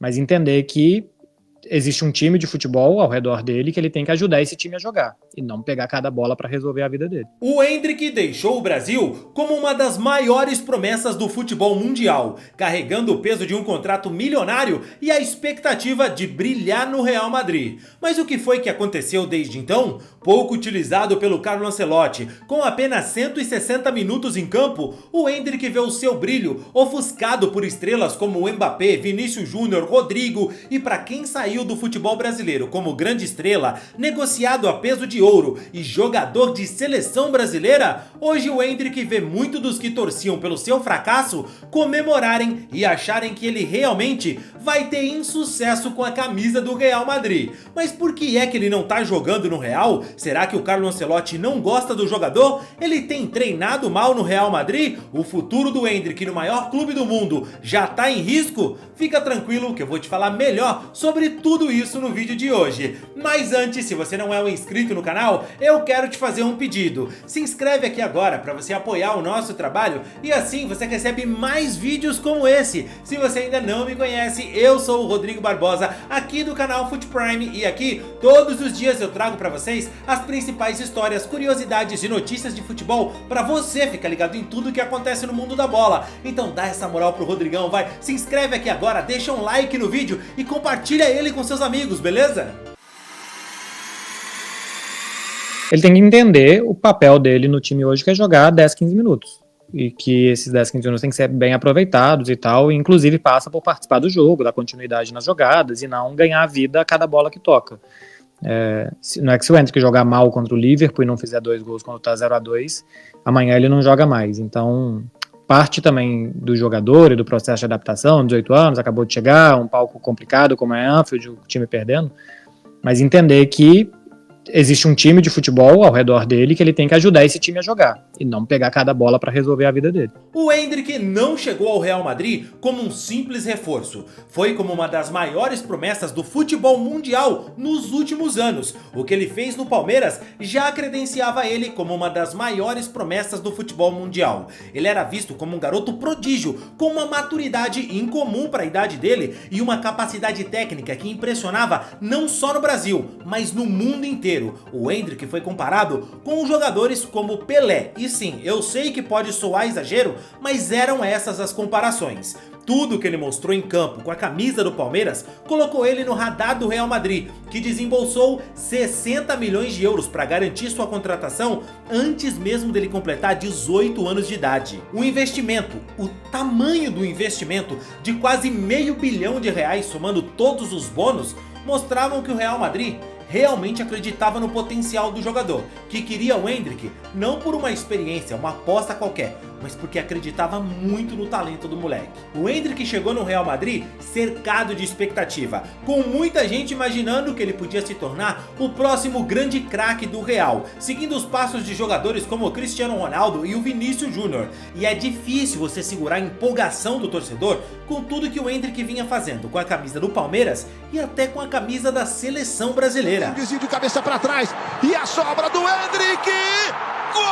mas entender que existe um time de futebol ao redor dele que ele tem que ajudar esse time a jogar e não pegar cada bola para resolver a vida dele. O Endrick deixou o Brasil como uma das maiores promessas do futebol mundial, carregando o peso de um contrato milionário e a expectativa de brilhar no Real Madrid. Mas o que foi que aconteceu desde então? Pouco utilizado pelo Carlo Ancelotti, com apenas 160 minutos em campo, o Endrick vê o seu brilho ofuscado por estrelas como Mbappé, Vinícius Júnior, Rodrigo e para quem saiu do futebol brasileiro como grande estrela, negociado a peso de ouro e jogador de seleção brasileira, hoje o Endrick vê muito dos que torciam pelo seu fracasso comemorarem e acharem que ele realmente vai ter insucesso com a camisa do Real Madrid. Mas por que é que ele não tá jogando no Real? Será que o Carlo Ancelotti não gosta do jogador? Ele tem treinado mal no Real Madrid? O futuro do Endrick no maior clube do mundo já tá em risco? Fica tranquilo que eu vou te falar melhor sobre tudo isso no vídeo de hoje. Mas antes, se você não é um inscrito no canal, eu quero te fazer um pedido. Se inscreve aqui agora para você apoiar o nosso trabalho e assim você recebe mais vídeos como esse. Se você ainda não me conhece, eu sou o Rodrigo Barbosa, aqui do canal Fut Prime, e aqui todos os dias eu trago para vocês as principais histórias, curiosidades e notícias de futebol para você ficar ligado em tudo que acontece no mundo da bola. Então dá essa moral pro Rodrigão, vai, se inscreve aqui agora, deixa um like no vídeo e compartilha ele com seus amigos, beleza? Ele tem que entender o papel dele no time hoje, que é jogar 10, 15 minutos. E que esses 10, 15 minutos têm que ser bem aproveitados e tal, e inclusive passa por participar do jogo, dar continuidade nas jogadas e não ganhar a vida a cada bola que toca. Não é que se o Endrick jogar mal contra o Liverpool e não fizer 2 gols quando tá 0-2, amanhã ele não joga mais. Então, parte também do jogador e do processo de adaptação, 18 anos, acabou de chegar, um palco complicado como é Anfield, o time perdendo, mas entender que existe um time de futebol ao redor dele que ele tem que ajudar esse time a jogar e não pegar cada bola para resolver a vida dele. O Endrick não chegou ao Real Madrid como um simples reforço. Foi como uma das maiores promessas do futebol mundial nos últimos anos. O que ele fez no Palmeiras já credenciava ele como uma das maiores promessas do futebol mundial. Ele era visto como um garoto prodígio, com uma maturidade incomum para a idade dele e uma capacidade técnica que impressionava não só no Brasil, mas no mundo inteiro. O Endrick foi comparado com jogadores como Pelé, e sim, eu sei que pode soar exagero, mas eram essas as comparações. Tudo que ele mostrou em campo com a camisa do Palmeiras colocou ele no radar do Real Madrid, que desembolsou 60 milhões de euros para garantir sua contratação antes mesmo dele completar 18 anos de idade. O investimento, o tamanho do investimento de quase R$500 milhão, somando todos os bônus, mostravam que o Real Madrid realmente acreditava no potencial do jogador, que queria o Endrick não por uma experiência, uma aposta qualquer, mas porque acreditava muito no talento do moleque. O Endrick chegou no Real Madrid cercado de expectativa, com muita gente imaginando que ele podia se tornar o próximo grande craque do Real, seguindo os passos de jogadores como o Cristiano Ronaldo e o Vinícius Júnior. E é difícil você segurar a empolgação do torcedor com tudo que o Endrick vinha fazendo com a camisa do Palmeiras e até com a camisa da seleção brasileira. Um desvio de cabeça para trás e a sobra do Endrick! Gol!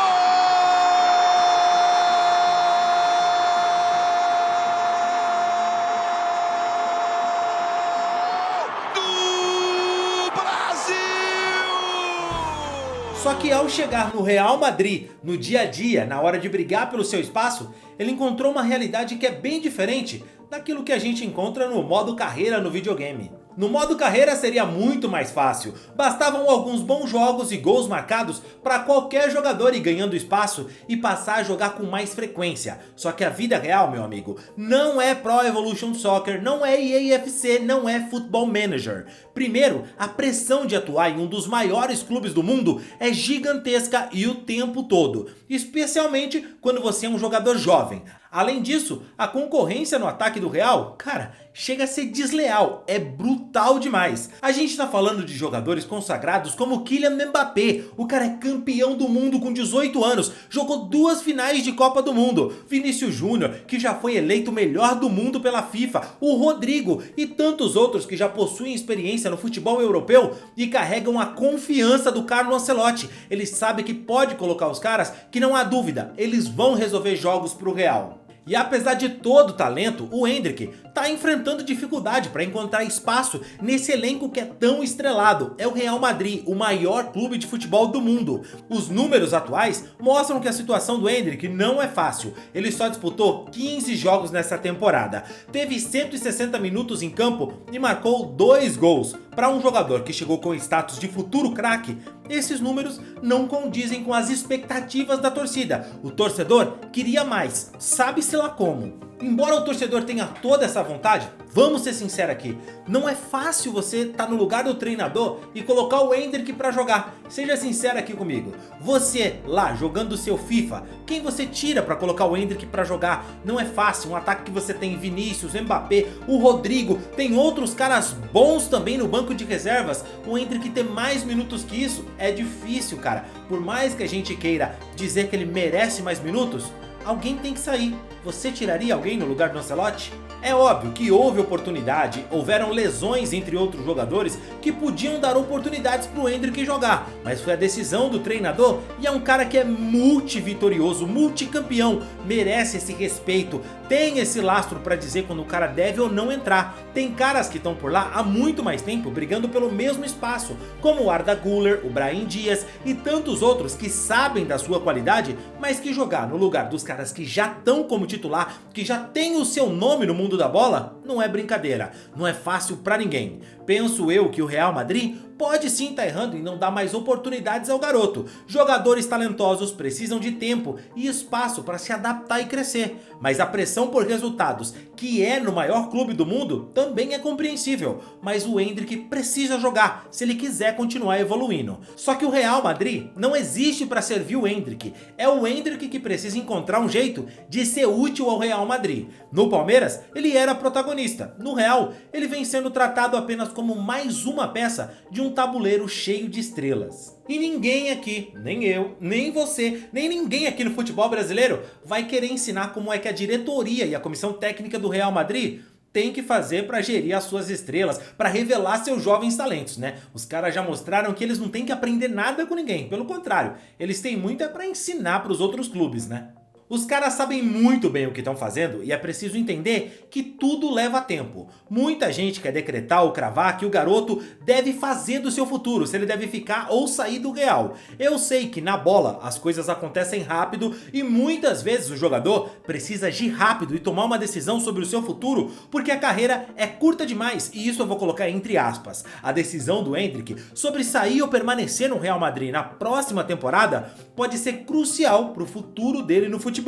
Só que ao chegar no Real Madrid, no dia a dia, na hora de brigar pelo seu espaço, ele encontrou uma realidade que é bem diferente daquilo que a gente encontra no modo carreira no videogame. No modo carreira seria muito mais fácil, bastavam alguns bons jogos e gols marcados para qualquer jogador ir ganhando espaço e passar a jogar com mais frequência. Só que a vida real, meu amigo, não é Pro Evolution Soccer, não é EAFC, não é Football Manager. Primeiro, a pressão de atuar em um dos maiores clubes do mundo é gigantesca e o tempo todo, especialmente quando você é um jogador jovem. Além disso, a concorrência no ataque do Real, cara, chega a ser desleal, é brutal demais. A gente tá falando de jogadores consagrados como Kylian Mbappé, o cara é campeão do mundo com 18 anos, jogou 2 finais de Copa do Mundo, Vinícius Júnior, que já foi eleito o melhor do mundo pela FIFA, o Rodrigo e tantos outros que já possuem experiência no futebol europeu e carregam a confiança do Carlo Ancelotti. Ele sabe que pode colocar os caras que não há dúvida, eles vão resolver jogos pro Real. E apesar de todo o talento, o Endrick tá enfrentando dificuldade para encontrar espaço nesse elenco que é tão estrelado. É o Real Madrid, o maior clube de futebol do mundo. Os números atuais mostram que a situação do Endrick não é fácil. Ele só disputou 15 jogos nessa temporada, teve 160 minutos em campo e marcou 2 gols. Para um jogador que chegou com status de futuro craque, esses números não condizem com as expectativas da torcida. O torcedor queria mais, sabe-se lá como. Embora o torcedor tenha toda essa vontade, vamos ser sinceros aqui, não é fácil você estar no lugar do treinador e colocar o Endrick pra jogar. Seja sincero aqui comigo, você lá jogando o seu FIFA, quem você tira pra colocar o Endrick pra jogar? Não é fácil, um ataque que você tem Vinícius, Mbappé, o Rodrigo, tem outros caras bons também no banco de reservas. O Endrick ter mais minutos que isso é difícil, cara. Por mais que a gente queira dizer que ele merece mais minutos, alguém tem que sair. Você tiraria alguém no lugar do Ancelotti? É óbvio que houve oportunidade, houveram lesões entre outros jogadores que podiam dar oportunidades para o Endrick jogar, mas foi a decisão do treinador e é um cara que é multivitorioso, multicampeão, merece esse respeito, tem esse lastro para dizer quando o cara deve ou não entrar. Tem caras que estão por lá há muito mais tempo brigando pelo mesmo espaço, como o Arda Güler, o Brahim Dias e tantos outros que sabem da sua qualidade, mas que jogar no lugar dos caras que já estão como titular, que já tem o seu nome no mundo da bola, não é brincadeira, não é fácil pra ninguém. Penso eu que o Real Madrid pode sim estar errando em não dar mais oportunidades ao garoto. Jogadores talentosos precisam de tempo e espaço para se adaptar e crescer, mas a pressão por resultados, que é no maior clube do mundo, também é compreensível. Mas o Endrick precisa jogar se ele quiser continuar evoluindo. Só que o Real Madrid não existe para servir o Endrick, é o Endrick que precisa encontrar um jeito de ser útil ao Real Madrid. No Palmeiras, ele era protagonista, no Real, ele vem sendo tratado apenas como mais uma peça de um tabuleiro cheio de estrelas. E ninguém aqui, nem eu, nem você, nem ninguém aqui no futebol brasileiro vai querer ensinar como é que a diretoria e a comissão técnica do Real Madrid tem que fazer para gerir as suas estrelas, para revelar seus jovens talentos, né? Os caras já mostraram que eles não têm que aprender nada com ninguém, pelo contrário, eles têm muito para ensinar para os outros clubes, né? Os caras sabem muito bem o que estão fazendo e é preciso entender que tudo leva tempo. Muita gente quer decretar ou cravar que o garoto deve fazer do seu futuro, se ele deve ficar ou sair do Real. Eu sei que na bola as coisas acontecem rápido e muitas vezes o jogador precisa agir rápido e tomar uma decisão sobre o seu futuro porque a carreira é curta demais, e isso eu vou colocar entre aspas. A decisão do Endrick sobre sair ou permanecer no Real Madrid na próxima temporada pode ser crucial para o futuro dele no futebol.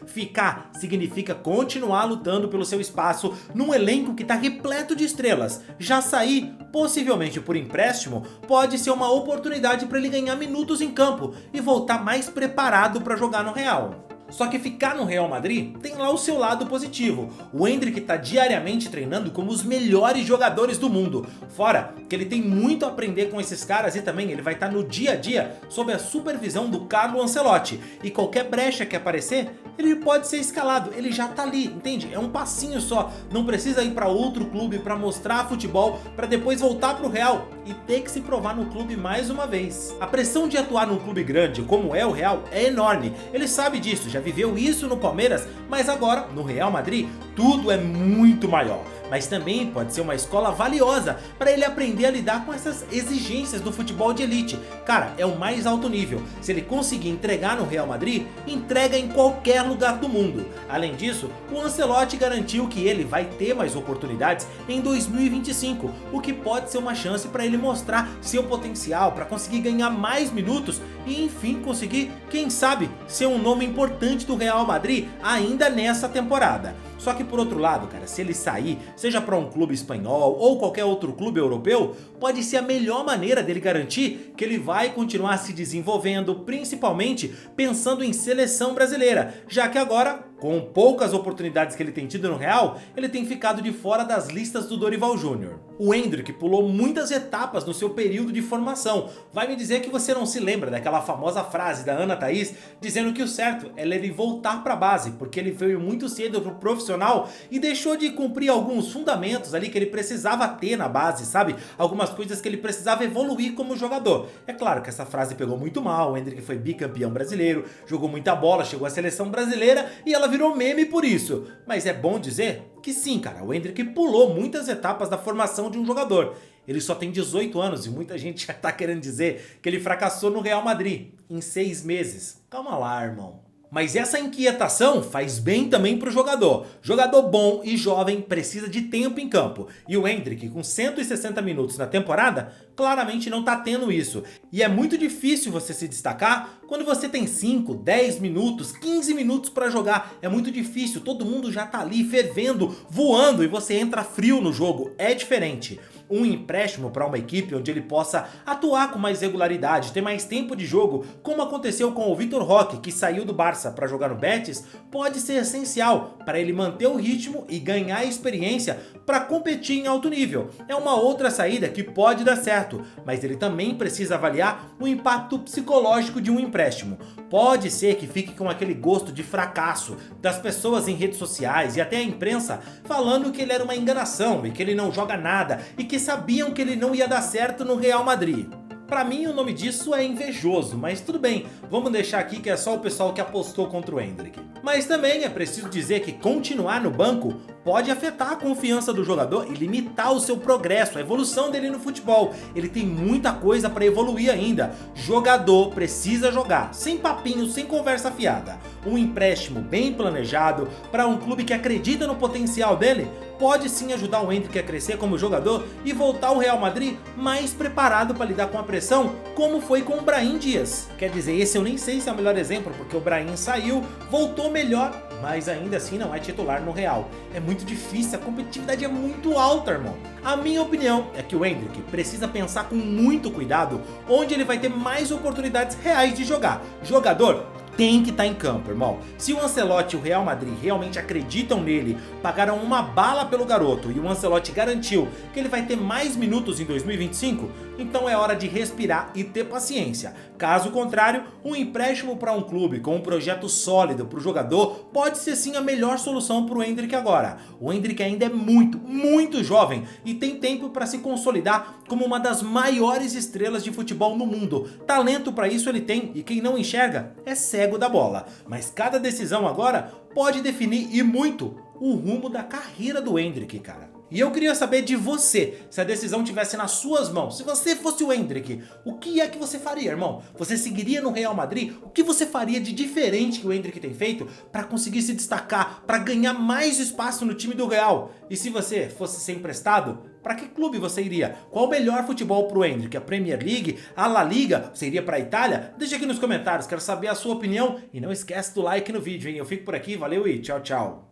Ficar significa continuar lutando pelo seu espaço num elenco que está repleto de estrelas. Já sair, possivelmente por empréstimo, pode ser uma oportunidade para ele ganhar minutos em campo e voltar mais preparado para jogar no Real. Só que ficar no Real Madrid tem lá o seu lado positivo. O Endrick está diariamente treinando como os melhores jogadores do mundo. Fora que ele tem muito a aprender com esses caras e também ele vai estar no dia a dia sob a supervisão do Carlo Ancelotti. E qualquer brecha que aparecer, ele pode ser escalado. Ele já tá ali, entende? É um passinho só. Não precisa ir para outro clube para mostrar futebol, para depois voltar pro Real e ter que se provar no clube mais uma vez. A pressão de atuar num clube grande como é o Real é enorme. Ele sabe disso, já viveu isso no Palmeiras, mas agora no Real Madrid tudo é muito maior. Mas também pode ser uma escola valiosa para ele aprender a lidar com essas exigências do futebol de elite. Cara, é o mais alto nível. Se ele conseguir entregar no Real Madrid, entrega em qualquer lugar do mundo. Além disso, o Ancelotti garantiu que ele vai ter mais oportunidades em 2025, o que pode ser uma chance para ele mostrar seu potencial, para conseguir ganhar mais minutos e enfim conseguir, quem sabe, ser um nome importante do Real Madrid ainda nessa temporada. Só que por outro lado, cara, se ele sair, seja para um clube espanhol ou qualquer outro clube europeu, pode ser a melhor maneira dele garantir que ele vai continuar se desenvolvendo, principalmente pensando em seleção brasileira, já que agora, com poucas oportunidades que ele tem tido no Real, ele tem ficado de fora das listas do Dorival Júnior. O Endrick pulou muitas etapas no seu período de formação. Vai me dizer que você não se lembra daquela famosa frase da Ana Thaís dizendo que o certo é ele voltar para a base, porque ele veio muito cedo pro profissional e deixou de cumprir alguns fundamentos ali que ele precisava ter na base, sabe? Algumas coisas que ele precisava evoluir como jogador. É claro que essa frase pegou muito mal, o Endrick foi bicampeão brasileiro, jogou muita bola, chegou à seleção brasileira e ela virou meme por isso. Mas é bom dizer que sim, cara, o Endrick pulou muitas etapas da formação de um jogador. Ele só tem 18 anos e muita gente já tá querendo dizer que ele fracassou no Real Madrid em 6 meses. Calma lá, irmão. Mas essa inquietação faz bem também pro jogador. Jogador bom e jovem precisa de tempo em campo. E o Endrick, com 160 minutos na temporada, claramente não tá tendo isso. E é muito difícil você se destacar quando você tem 5, 10 minutos, 15 minutos para jogar. É muito difícil, todo mundo já tá ali fervendo, voando e você entra frio no jogo. É diferente. Um empréstimo para uma equipe onde ele possa atuar com mais regularidade, ter mais tempo de jogo, como aconteceu com o Vitor Roque, que saiu do Barça para jogar no Betis, pode ser essencial para ele manter o ritmo e ganhar experiência para competir em alto nível. É uma outra saída que pode dar certo, mas ele também precisa avaliar o impacto psicológico de um empréstimo. Pode ser que fique com aquele gosto de fracasso das pessoas em redes sociais e até a imprensa falando que ele era uma enganação e que ele não joga nada e que sabiam que ele não ia dar certo no Real Madrid. Pra mim o nome disso é invejoso, mas tudo bem, vamos deixar aqui que é só o pessoal que apostou contra o Endrick. Mas também é preciso dizer que continuar no banco pode afetar a confiança do jogador e limitar o seu progresso, a evolução dele no futebol. Ele tem muita coisa para evoluir ainda. Jogador precisa jogar, sem papinho, sem conversa fiada. Um empréstimo bem planejado para um clube que acredita no potencial dele pode sim ajudar o Endrick a crescer como jogador e voltar ao Real Madrid mais preparado para lidar com a pressão, como foi com o Brahim Dias. Quer dizer, esse eu nem sei se é o melhor exemplo, porque o Brahim saiu, voltou melhor, mas ainda assim não é titular no Real. É muito difícil, a competitividade é muito alta, irmão. A minha opinião é que o Endrick precisa pensar com muito cuidado onde ele vai ter mais oportunidades reais de jogar. Jogador tem que estar em campo, irmão. Se o Ancelotti e o Real Madrid realmente acreditam nele, pagaram uma bala pelo garoto e o Ancelotti garantiu que ele vai ter mais minutos em 2025, então é hora de respirar e ter paciência. Caso contrário, um empréstimo para um clube com um projeto sólido para o jogador pode ser sim a melhor solução para o Endrick agora. O Endrick ainda é muito jovem e tem tempo para se consolidar como uma das maiores estrelas de futebol no mundo. Talento para isso ele tem e quem não enxerga é cego da bola. Mas cada decisão agora pode definir e muito o rumo da carreira do Endrick, cara. E eu queria saber de você, se a decisão estivesse nas suas mãos, se você fosse o Endrick, o que é que você faria, irmão? Você seguiria no Real Madrid? O que você faria de diferente que o Endrick tem feito para conseguir se destacar, para ganhar mais espaço no time do Real? E se você fosse ser emprestado, para que clube você iria? Qual o melhor futebol pro Endrick? A Premier League? A La Liga? Você iria pra Itália? Deixa aqui nos comentários, quero saber a sua opinião e não esquece do like no vídeo, hein? Eu fico por aqui, valeu e tchau, tchau.